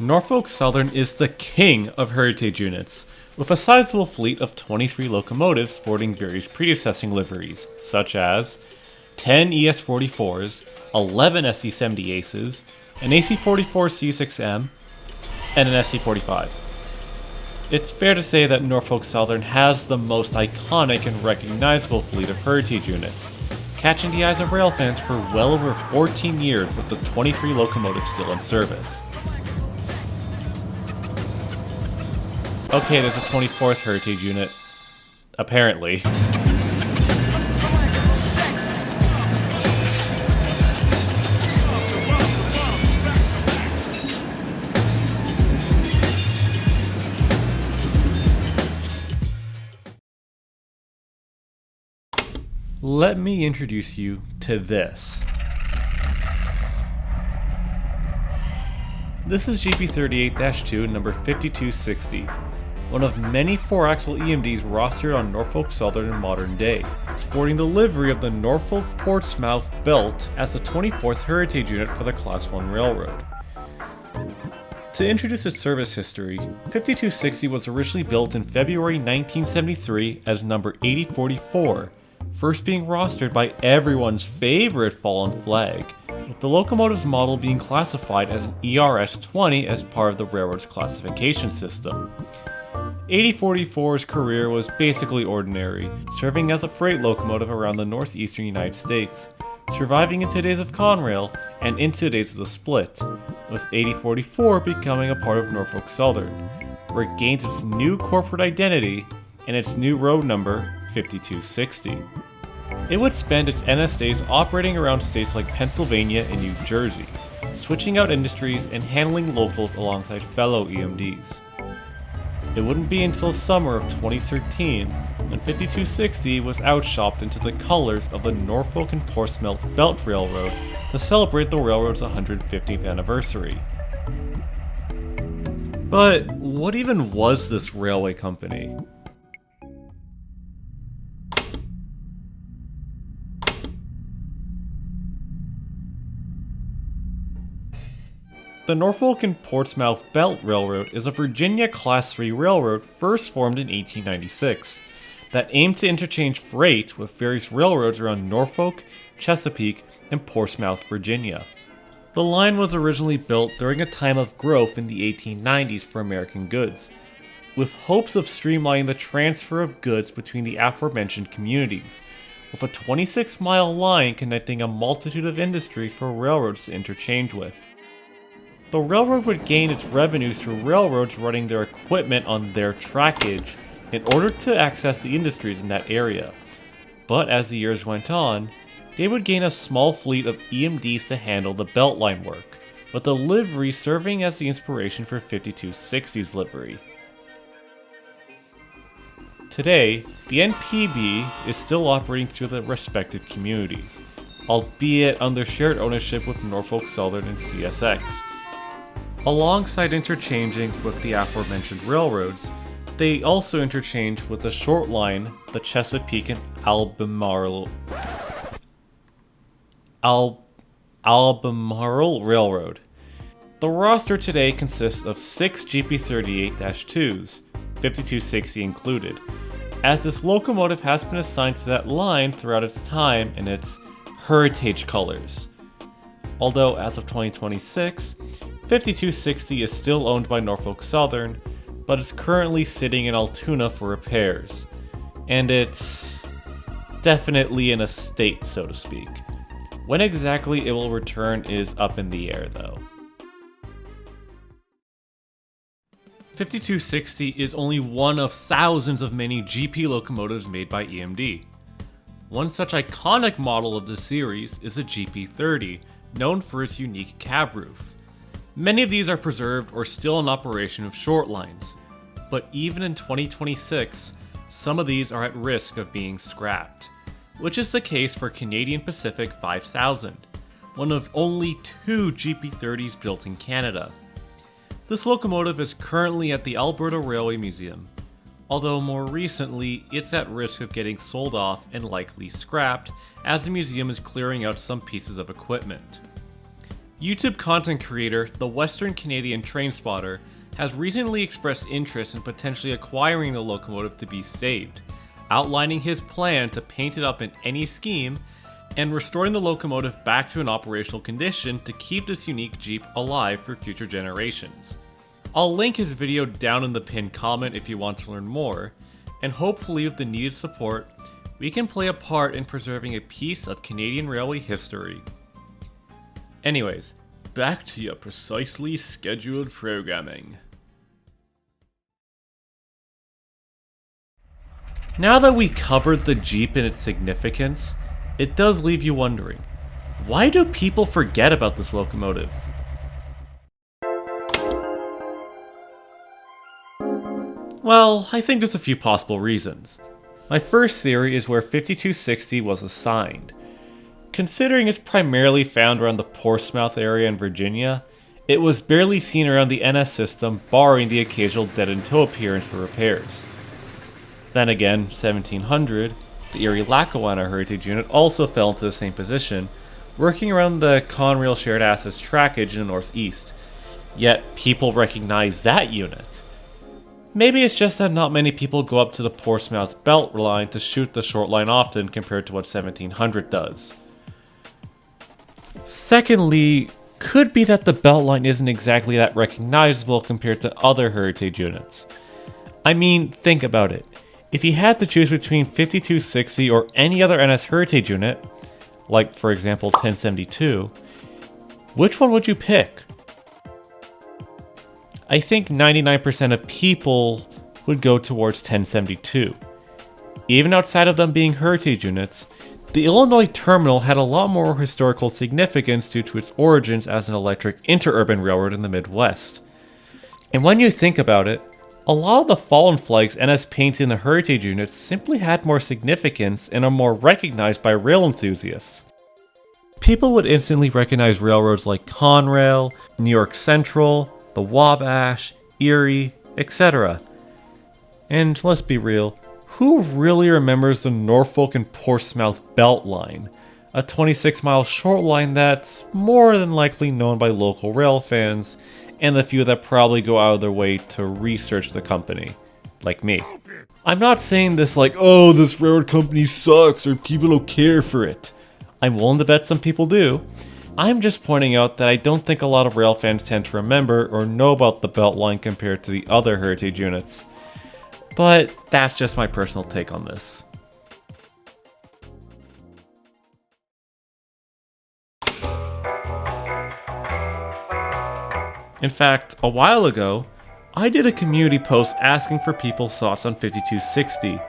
Norfolk Southern is the king of heritage units, with a sizable fleet of 23 locomotives sporting various predecessing liveries, such as 10 ES-44s, 11 SC-70 Aces, an AC-44 C6M, and an SC-45. It's fair to say that Norfolk Southern has the most iconic and recognizable fleet of heritage units, catching the eyes of rail fans for well over 14 years with the 23 locomotives still in service. Okay, there's a 24th heritage unit. Apparently. Let me introduce you to this. This is GP38-2 number 5260, one of many 4-axle EMDs rostered on Norfolk Southern in modern day, sporting the livery of the Norfolk Portsmouth Belt as the 24th heritage unit for the Class 1 railroad. To introduce its service history, 5260 was originally built in February 1973 as number 8044, first being rostered by everyone's favorite fallen flag, with the locomotive's model being classified as an ERS-20 as part of the railroad's classification system. 8044's career was basically ordinary, serving as a freight locomotive around the northeastern United States, surviving into days of Conrail and into days of the split, with 8044 becoming a part of Norfolk Southern, where it gains its new corporate identity and its new road number, 5260. It would spend its NS days operating around states like Pennsylvania and New Jersey, switching out industries and handling locals alongside fellow EMDs. It wouldn't be until summer of 2013 when 5260 was outshopped into the colors of the Norfolk and Portsmouth Belt Railroad to celebrate the railroad's 150th anniversary. But what even was this railway company? The Norfolk and Portsmouth Belt Railroad is a Virginia Class 3 railroad first formed in 1896 that aimed to interchange freight with various railroads around Norfolk, Chesapeake, and Portsmouth, Virginia. The line was originally built during a time of growth in the 1890s for American goods, with hopes of streamlining the transfer of goods between the aforementioned communities, with a 26-mile line connecting a multitude of industries for railroads to interchange with. The railroad would gain its revenues through railroads running their equipment on their trackage in order to access the industries in that area. But as the years went on, they would gain a small fleet of EMDs to handle the beltline work, with the livery serving as the inspiration for 5260's livery. Today, the NPB is still operating through the respective communities, albeit under shared ownership with Norfolk Southern and CSX. Alongside interchanging with the aforementioned railroads, they also interchange with the short line, the Chesapeake and Albemarle Railroad. The roster today consists of 6 GP38-2s, 5260 included, as this locomotive has been assigned to that line throughout its time in its heritage colors. Although as of 2026, 5260 is still owned by Norfolk Southern, but it's currently sitting in Altoona for repairs, and it's definitely in a state, so to speak. When exactly it will return is up in the air though. 5260 is only one of thousands of many GP locomotives made by EMD. One such iconic model of the series is a GP30, known for its unique cab roof. Many of these are preserved or still in operation with short lines, but even in 2026, some of these are at risk of being scrapped, which is the case for Canadian Pacific 5000, one of only 2 GP30s built in Canada. This locomotive is currently at the Alberta Railway Museum, although more recently it's at risk of getting sold off and likely scrapped as the museum is clearing out some pieces of equipment. YouTube content creator, the Western Canadian Train Spotter, has recently expressed interest in potentially acquiring the locomotive to be saved, outlining his plan to paint it up in any scheme and restoring the locomotive back to an operational condition to keep this unique Jeep alive for future generations. I'll link his video down in the pinned comment if you want to learn more, and hopefully with the needed support, we can play a part in preserving a piece of Canadian railway history. Anyways, back to your precisely scheduled programming. Now that we covered the Jeep and its significance, it does leave you wondering, why do people forget about this locomotive? Well, I think there's a few possible reasons. My first theory is where 5260 was assigned. Considering it's primarily found around the Portsmouth area in Virginia, it was barely seen around the NS system, barring the occasional dead in tow appearance for repairs. Then again, 1700, the Erie-Lackawanna Heritage Unit also fell into the same position, working around the Conrail Shared Assets trackage in the northeast. Yet people recognize that unit. Maybe it's just that not many people go up to the Portsmouth belt line to shoot the short line often compared to what 1700 does. Secondly, could be that the belt line isn't exactly that recognizable compared to other heritage units. I mean, think about it. If you had to choose between 5260 or any other NS heritage unit, like for example 1072, which one would you pick? I think 99% of people would go towards 1072. Even outside of them being heritage units, the Illinois terminal had a lot more historical significance due to its origins as an electric interurban railroad in the Midwest. And when you think about it, a lot of the fallen flags NS painted in the heritage units simply had more significance and are more recognized by rail enthusiasts. People would instantly recognize railroads like Conrail, New York Central, the Wabash, Erie, etc. And let's be real, who really remembers the Norfolk and Portsmouth Belt Line? A 26-mile short line that's more than likely known by local rail fans, and the few that probably go out of their way to research the company, like me. I'm not saying this like, oh, this railroad company sucks or people don't care for it. I'm willing to bet some people do. I'm just pointing out that I don't think a lot of rail fans tend to remember or know about the Beltline compared to the other heritage units. But that's just my personal take on this. In fact, a while ago, I did a community post asking for people's thoughts on 5260,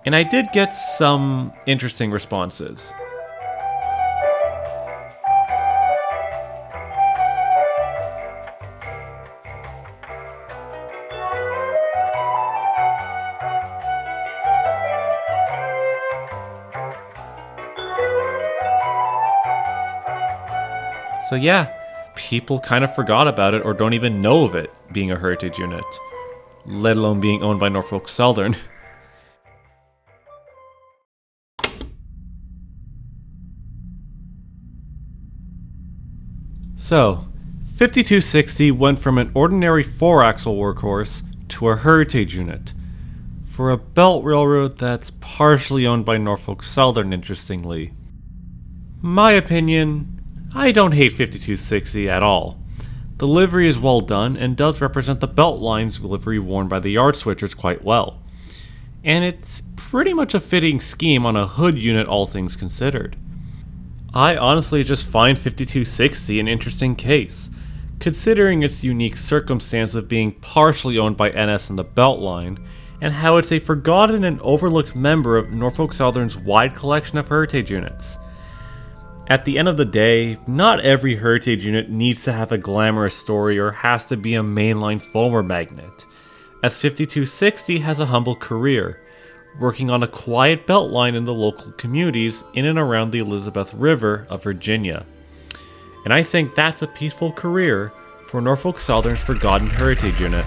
and I did get some interesting responses. So yeah, people kind of forgot about it or don't even know of it being a heritage unit, let alone being owned by Norfolk Southern. So, 5260 went from an ordinary 4-axle workhorse to a heritage unit, for a belt railroad that's partially owned by Norfolk Southern, interestingly. My opinion, I don't hate 5260 at all. The livery is well done and does represent the belt line's livery worn by the yard switchers quite well. And it's pretty much a fitting scheme on a hood unit, all things considered. I honestly just find 5260 an interesting case, considering its unique circumstance of being partially owned by NS and the Beltline, and how it's a forgotten and overlooked member of Norfolk Southern's wide collection of heritage units. At the end of the day, not every heritage unit needs to have a glamorous story or has to be a mainline Fomer magnet, as 5260 has a humble career, working on a quiet belt line in the local communities in and around the Elizabeth River of Virginia. And I think that's a peaceful career for Norfolk Southern's forgotten heritage unit.